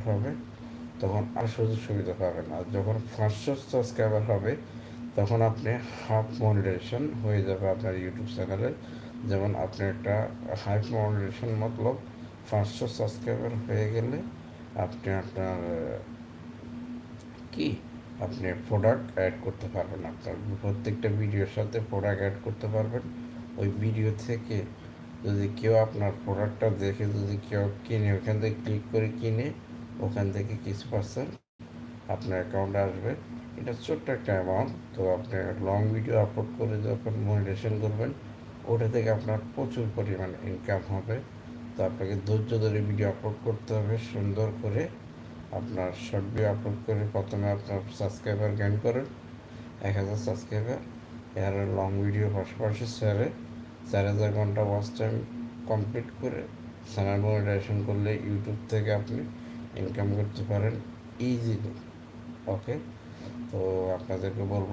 হবে তখন আর সুযোগ সুবিধা পাবেন। আর যখন 500 সাবস্ক্রাইবার হবে তখন আপনি হাফ মনিটাইজেশন হয়ে যাবে আপনার ইউটিউব চ্যানেলে। যেমন আপনি একটা হাফ মনিটাইজেশন মতলব 500 সাবস্ক্রাইবার হয়ে গেলে আপনি আপনার কি আপনি প্রোডাক্ট অ্যাড করতে পারবেন, আপনার প্রত্যেকটা ভিডিওর সাথে প্রোডাক্ট অ্যাড করতে পারবেন। ওই ভিডিও থেকে যদি কেউ আপনার প্রোডাক্টটা দেখে যদি কেউ কিনে ওখান থেকে ক্লিক করে কিনে ওখান থেকে কিছু পার্সেন্ট আপনার অ্যাকাউন্টে আসবে। এটা ছোট্ট একটা অ্যামাউন্ট। তো আপনি লং ভিডিও আপলোড করে যখন মনিটেশন করবেন ওটা থেকে আপনার প্রচুর পরিমাণ ইনকাম হবে। তো আপনাকে ধৈর্য ধরে ভিডিও আপলোড করতে হবে সুন্দর করে। আপনার শর্ট ভিডিও আপলোড করে প্রথমে আপনার সাবস্ক্রাইবার গেইন করেন 1000 সাবস্ক্রাইবার, এর লং ভিডিও পাশাপাশি ছেড়ে 4000 ঘন্টা ওয়াচ টাইম কমপ্লিট করে চ্যানেল মনিটাইজেশন করলে ইউটিউব থেকে আপনি ইনকাম করতে পারেন ইজিলি। ওকে, তো আপনাদেরকে বলবো